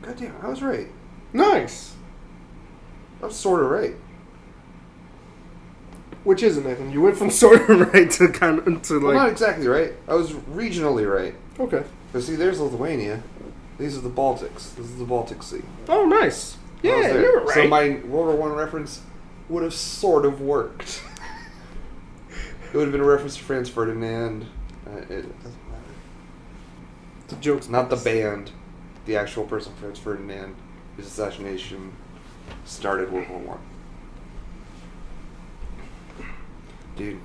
Goddamn, I was right. Nice. I was sort of right. Which is it, Nathan? You went from sort of right to kind of to Well, like. not exactly right. I was regionally right. Okay. But see, there's Lithuania. These are the Baltics. This is the Baltic Sea. Oh, nice. I was Yeah, there. you were right. So my World War I reference would have sort of worked. It would have been a reference to Franz Ferdinand. It doesn't matter. The joke's Not the band. The actual person, Franz Ferdinand, whose assassination started World War One. Dude,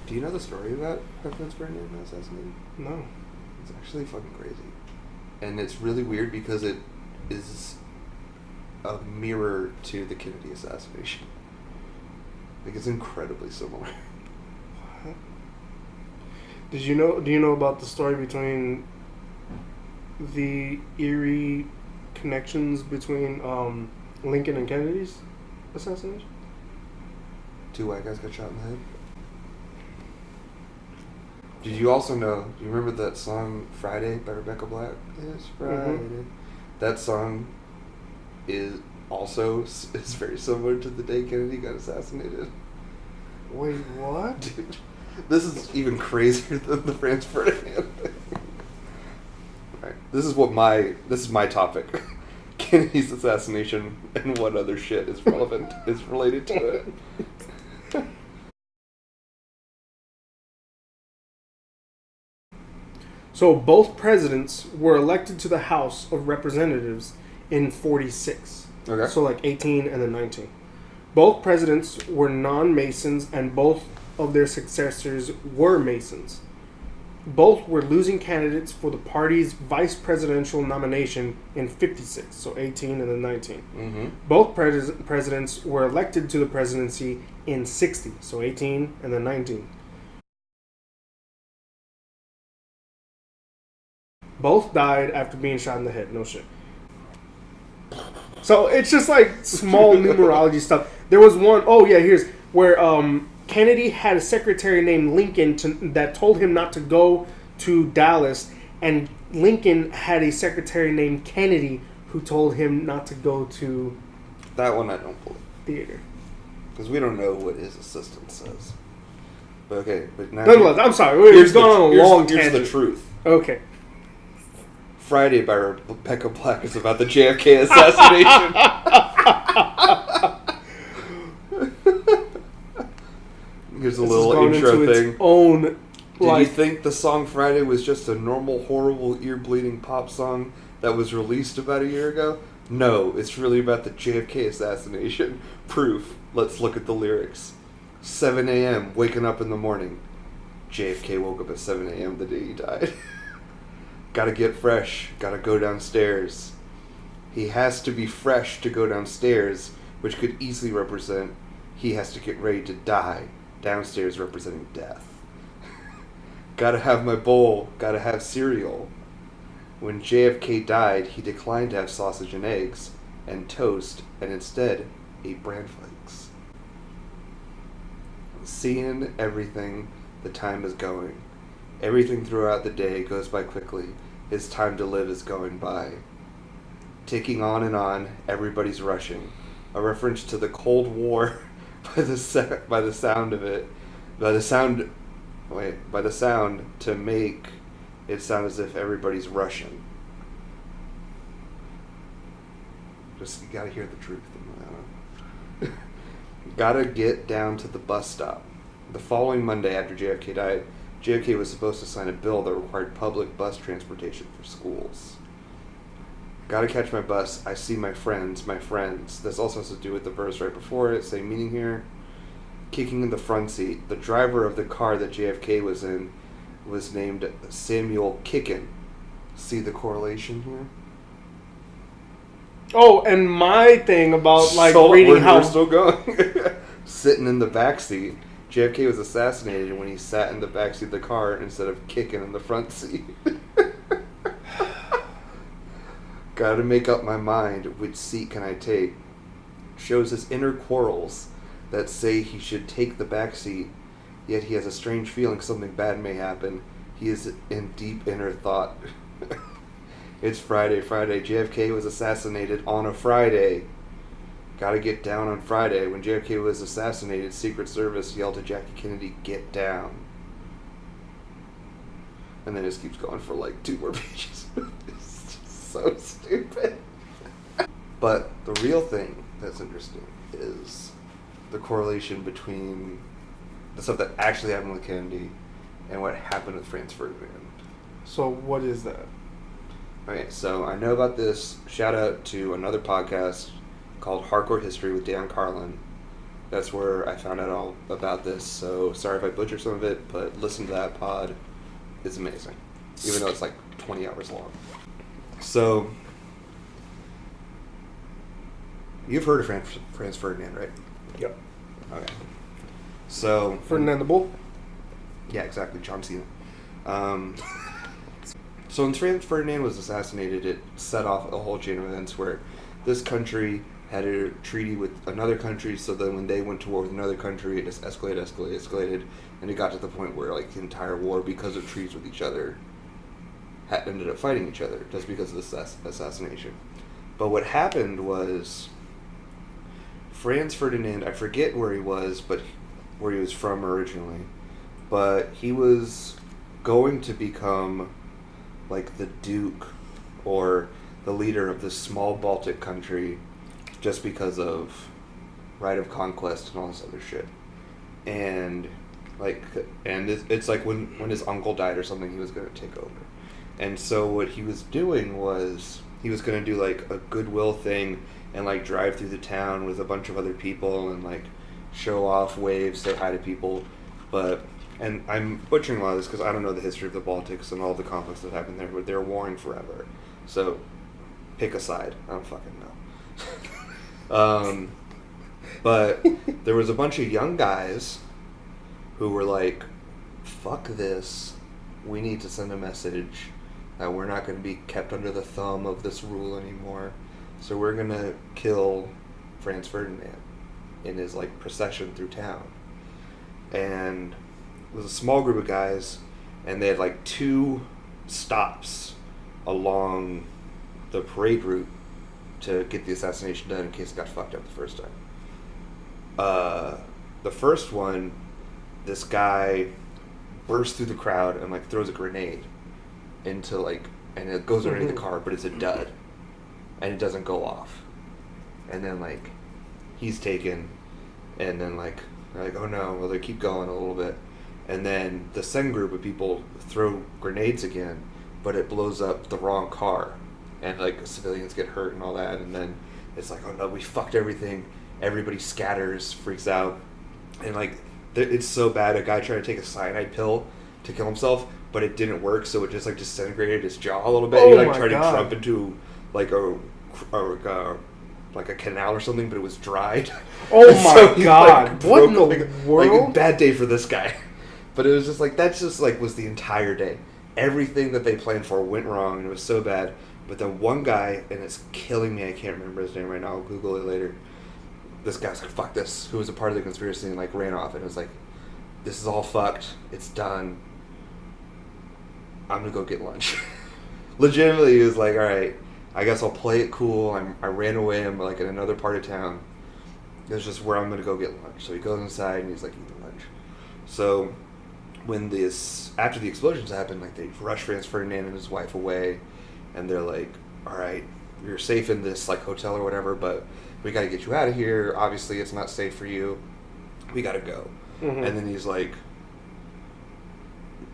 do you know the story about how Franz Ferdinand got assassinated? No. It's actually fucking crazy. And it's really weird because it is a mirror to the Kennedy assassination. Like, it's incredibly similar. What? Do you know about the story between the eerie connections between Lincoln and Kennedy's assassination? 2 white guys got shot in the head. Did you also know, do you remember that song Friday by Rebecca Black? It's Friday. Mm-hmm. That song is very similar to the day Kennedy got assassinated. Wait, what? Dude, this is even crazier than the Franz Ferdinand thing. Right. This is my topic. Kennedy's assassination and what other shit is related to it. So both presidents were elected to the House of Representatives in 46. Okay. So like 18 and then 19. Both presidents were non-Masons and both of their successors were Masons. Both were losing candidates for the party's vice presidential nomination in 56, so 18 and then 19. Mm-hmm. Both presidents were elected to the presidency in 60, so 18 and then 19. Both died after being shot in the head. No shit. So it's just like small numerology stuff. There was one, here's where Kennedy had a secretary named Lincoln that told him not to go to Dallas, and Lincoln had a secretary named Kennedy who told him not to go to That one I don't believe. theater. Because we don't know what his assistant says. But okay, but now... Nonetheless, I'm sorry. We're going on a long tangent. Here's the truth. Okay. Friday by Rebecca Black is about the JFK assassination. Here's a little intro thing. Its own, Did you think the song Friday was just a normal, horrible, ear-bleeding pop song that was released about a year ago? No, it's really about the JFK assassination. Proof. Let's look at the lyrics. 7 a.m., waking up in the morning. JFK woke up at 7 a.m. the day he died. Gotta get fresh. Gotta go downstairs. He has to be fresh to go downstairs, which could easily represent he has to get ready to die. Downstairs representing death. Gotta have my bowl. Gotta have cereal. When JFK died, he declined to have sausage and eggs and toast, and instead ate bran flakes. Seeing everything, the time is going. Everything throughout the day goes by quickly. His time to live is going by. Ticking on, everybody's rushing. A reference to the Cold War by the sound to make it sound as if everybody's rushing. Just, you gotta hear the truth. Gotta get down to the bus stop. The following Monday after JFK died, JFK was supposed to sign a bill that required public bus transportation for schools. Gotta catch my bus. I see my friends. This also has to do with the verse right before it. Same meaning here. Kicking in the front seat. The driver of the car that JFK was in was named Samuel Kickin. See the correlation here? Oh, and my thing about reading we're still going. Sitting in the back seat. JFK was assassinated when he sat in the backseat of the car instead of kicking in the front seat. Gotta make up my mind, which seat can I take? Shows his inner quarrels that say he should take the back seat, yet he has a strange feeling something bad may happen. He is in deep inner thought. It's Friday. JFK was assassinated on a Friday. Gotta get down on Friday. When JFK was assassinated, Secret Service yelled to Jackie Kennedy, "Get down." And then it just keeps going for like 2 more pages. It's just so stupid. But the real thing that's interesting is the correlation between the stuff that actually happened with Kennedy and what happened with Franz Ferdinand. So what is that? Okay, so I know about this. Shout out to another podcast called Hardcore History with Dan Carlin. That's where I found out all about this. So sorry if I butcher some of it, but listen to that pod. It's amazing, even though it's like 20 hours long. So you've heard of Franz Ferdinand, right? Yep. Okay. So Ferdinand the Bull? Yeah, exactly. John Cena. So when Franz Ferdinand was assassinated, it set off a whole chain of events where this country had a treaty with another country, so then when they went to war with another country, it just escalated, and it got to the point where like the entire war, because of treaties with each other, ended up fighting each other just because of this assassination. But what happened was Franz Ferdinand, I forget where he was, but where he was from originally, but he was going to become like the Duke or the leader of this small Baltic country just because of right of conquest and all this other shit. And it's like when his uncle died or something, he was going to take over. And so what he was doing was he was going to do like a goodwill thing and like drive through the town with a bunch of other people and like show off, wave, say hi to people. And I'm butchering a lot of this because I don't know the history of the Baltics and all the conflicts that happened there, but they were warring forever. So pick a side. I don't fucking know. But there was a bunch of young guys who were like, fuck this. We need to send a message that we're not going to be kept under the thumb of this rule anymore. So we're going to kill Franz Ferdinand in his like procession through town. And it was a small group of guys, and they had like 2 stops along the parade route to get the assassination done in case it got fucked up the first time. The first one, this guy bursts through the crowd and like throws a grenade into like, and it goes underneath the car, but it's a dud, and it doesn't go off. And then like he's taken, and then like they're like, oh no, well they keep going a little bit, and then the second group of people throw grenades again, but it blows up the wrong car, and like civilians get hurt and all that, and then it's like, oh no, we fucked everything. Everybody scatters, freaks out, and like it's so bad. A guy tried to take a cyanide pill to kill himself, but it didn't work, so it just like disintegrated his jaw a little bit. He like tried to jump into like a canal or something, but it was dried. Oh my so god! What in the world? Like a bad day for this guy. But it was just like that's just like was the entire day. Everything that they planned for went wrong, and it was so bad. But then one guy, and it's killing me, I can't remember his name right now. I'll Google it later. This guy's like, fuck this, who was a part of the conspiracy, and like ran off, and it was like, this is all fucked, it's done, I'm gonna go get lunch. Legitimately, he was like, alright, I guess I'll play it cool, I ran away, I'm like in another part of town, it's just where I'm gonna go get lunch. So he goes inside, and he's like eating lunch. So when after the explosions happened, like they rush Franz Ferdinand and his wife away, and they're like, alright, you're safe in this like hotel or whatever, but we got to get you out of here. Obviously, it's not safe for you. We got to go. Mm-hmm. And then he's like,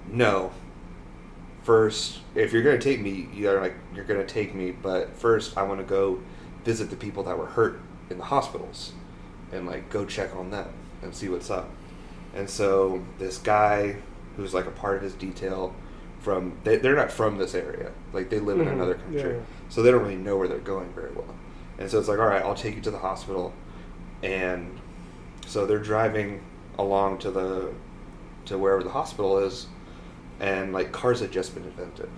no. First, if you're going to take me, you're going to take me. But first, I want to go visit the people that were hurt in the hospitals and like go check on them and see what's up. And so this guy who's like a part of his detail they're not from this area. Like they live in another country. Yeah. So they don't really know where they're going very well. And so it's like, all right, I'll take you to the hospital. And so they're driving along to wherever the hospital is, and like cars had just been invented.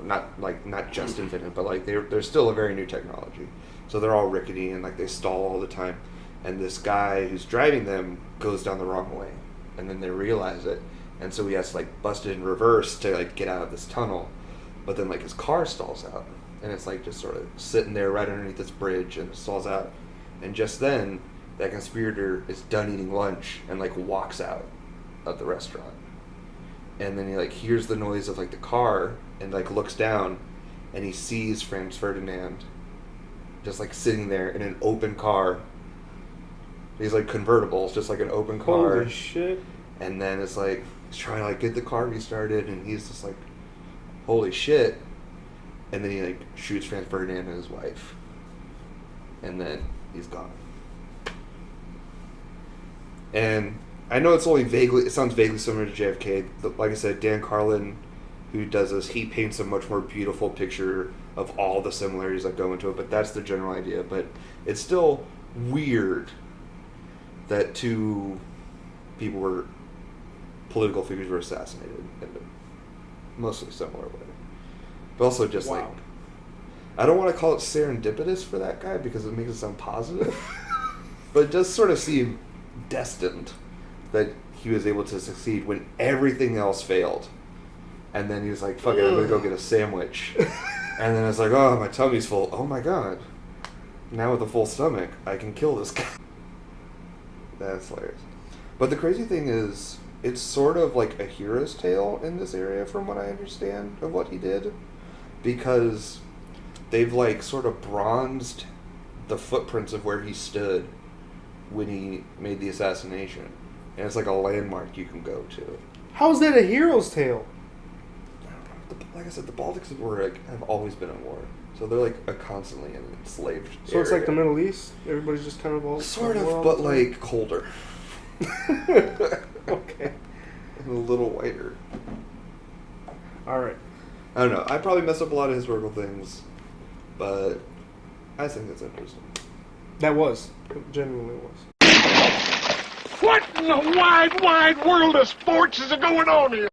Not just invented, but like they're still a very new technology. So they're all rickety and like they stall all the time. And this guy who's driving them goes down the wrong way, and then they realize it. And so he has to like bust it in reverse to like get out of this tunnel. but then like his car stalls out, and it's like just sort of sitting there right underneath this bridge, and it stalls out, and just then that conspirator is done eating lunch and like walks out of the restaurant, and then he like hears the noise of like the car and like looks down, and he sees Franz Ferdinand just like sitting there in an open car. He's like convertible, it's just like an open car. Holy shit. And then it's like he's trying to like get the car restarted, and he's just like, holy shit. And then he like shoots Franz Ferdinand and his wife, and then he's gone. And I know it's only vaguely, it sounds vaguely similar to JFK. Like I said, Dan Carlin, who does this, he paints a much more beautiful picture of all the similarities that go into it, but that's the general idea. But it's still weird that two people were, political figures were assassinated in a mostly similar way. But also just like, I don't want to call it serendipitous for that guy because it makes it sound positive, but it does sort of seem destined that he was able to succeed when everything else failed. And then he was like, fuck it, I'm going to go get a sandwich. And then it's like, oh, my tummy's full. Oh my god. Now with a full stomach, I can kill this guy. That's hilarious. But the crazy thing is, it's sort of like a hero's tale in this area from what I understand of what he did. Because they've like sort of bronzed the footprints of where he stood when he made the assassination. And it's like a landmark you can go to. How is that a hero's tale? Like I said, the Baltics have always been at war, so they're like a constantly enslaved. So area. It's like the Middle East. Everybody's just kind of all sort of, but like colder. Okay. And a little whiter. All right. I don't know. I probably messed up a lot of historical things, but I think it's interesting. That was. It genuinely was. What in the wide, wide world of sports is going on here?